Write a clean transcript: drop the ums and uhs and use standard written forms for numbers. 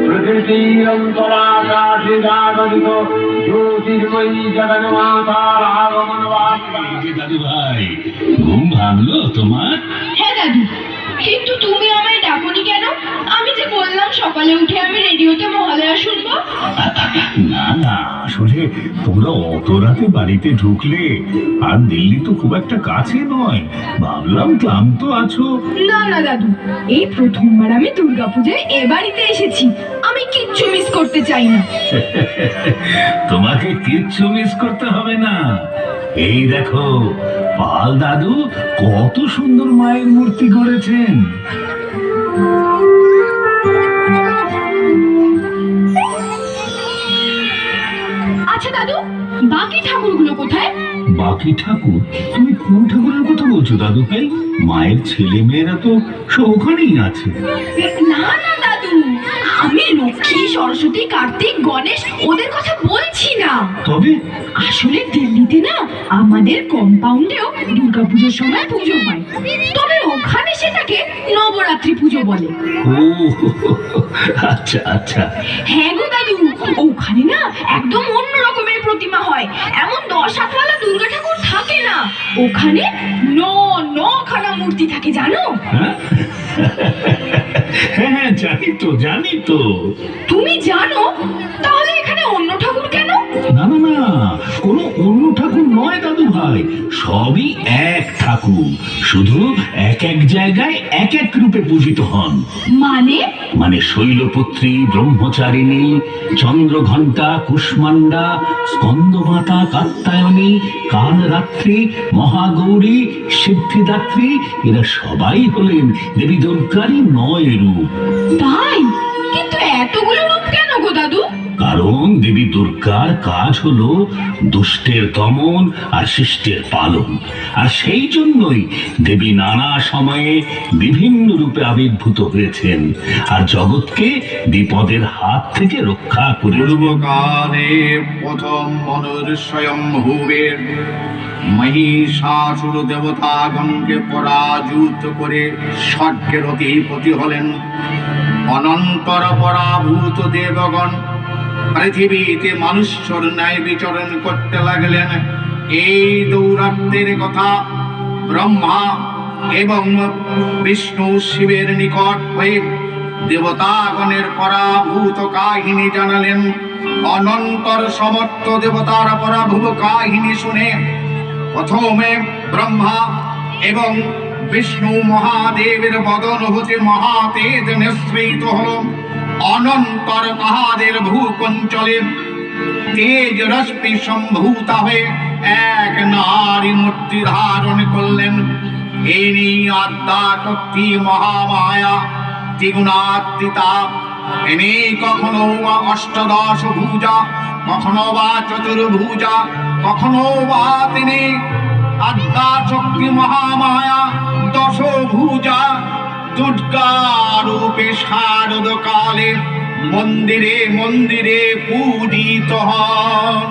প্রকৃতিরন্তরাকাশে জাগরিত জ্যোতির্ময়ী জগন্মাতার আগমন বার্তা। দাদু ভাই, ঘুম ভাঙলো তোমার? হ্যাঁ দাদু, কিন্তু তুমি আমায় ডাকোনি কেন? আমি যে বললাম সকালে উঠে আমি রেডিওতে মহালয়া শুনবো। না না, আসলে তোমরা অত রাতে বাড়িতে ঢুকলে, আর দিল্লি তো খুব একটা কাছে নয়, ভাবলাম ক্লান্ত আছো। না না দাদু, এই প্রথমবার আমি দুর্গাপূজায় এ বাড়িতে এসেছি, আমি কিচ্ছু মিস করতে চাই না। তোমাকে কিচ্ছু মিস করতে হবে না। এই দেখো, পাল দাদু কত সুন্দর মায়ের মূর্তি করেছেন। আচ্ছা দাদু, বাকি ঠাকুরগুলো কোথায়? বাকি ঠাকুর? তুমি কোন ঠাকুরের কথা বলছো দাদু ভাই? মায়ের ছেলে মেয়েরা তো সব ওখানেই আছে। না না দাদু, আমি লক্ষ্মী, সরস্বতী, কার্তিক, গণেশ ওদের কথা বলছি না। তবে আসলে দিল্লিতে না আমাদের কম্পাউন্ডেও দুর্গাপুজোর সময় পুজো হয়, তবে ওখানে সেটাকে নবরাত্রি পুজো বলে। ও আচ্ছা আচ্ছা। হ্যাঁ গো দাদু, ওখানে না একদম অন্য রকমের প্রতিমা হয়, এমন 10 হাতওয়ালা দুর্গা ঠাকুর থাকে না, ওখানে নখানা মূর্তি থাকে জানো? হ্যাঁ হ্যাঁ, জানি তো। তুমি জানো? তাহলে এখানে অন্য ঠাকুর কেন? না না না, কোনো অন্য ঠাকুর নয় দাদু ভাই, সবই এক ঠাকুর, শুধু এক এক জায়গায় এক এক রূপে পূজিত হন। মানে শৈলপুত্রী, ব্রহ্মচারিণী, চন্দ্রঘণ্টা, কুষ্মান্ডা, স্কন্দমাতা, কাত্যায়নী, কালরাত্রি, মহাগৌরী, সিদ্ধিদাত্রী, এরা সবাই হলেন দেবী দুর্গারই 9 রূপ। তাই? কিন্তু এতগুলো রূপ কেন গো দাদু? কারণ দেবী দুর্গার কাজ হলো দুষ্টের দমন আর শিষ্টের পালন, আর সেই জন্যই দেবী নানা সময়ে বিভিন্ন রূপে আবির্ভূত হয়েছেন আর জগৎকে বিপদের হাত থেকে রক্ষা করে। পূর্বকালে প্রথম মনুর স্বয়ংভূবের মহিষাসুর দেবতাগণকে পরাজিত করে স্বর্গের অধিপতি হলেন। অনন্তর পরাভূত দেবগণ পৃথিবীতে মানুষ্যর ন্যায় বিচরণ করতে লাগলেন। এই দৌরাত্মের কথা ব্রহ্মা এবং বিষ্ণু শিবের নিকট হয়ে দেবতাগণের পরাভূত কাহিনী জানালেন। অনন্তর সমস্ত দেবতার পরাভূত কাহিনী শুনে প্রথমে ব্রহ্মা এবং বিষ্ণু মহাদেবের বদন হতে মহাতেজ নিঃসৃত হল। অনন্তর তাহাদের ভূকঞ্চলে তেজ রশ্মি সম্ভূতা হয়ে এক নারী মূর্তি ধারণ করলেন। ইনি আদ্যা শক্তি মহামায়া ত্রিগুণাতীতা। ইনি কখনো বা অষ্টদশ ভুজা, কখনো বা চতুর্ভুজা, কখনো বা তিনি আদ্যা শক্তি মহামায়া দশভুজা দুর্গা রূপে শারদ কালে মন্দিরে মন্দিরে পূজিত হন।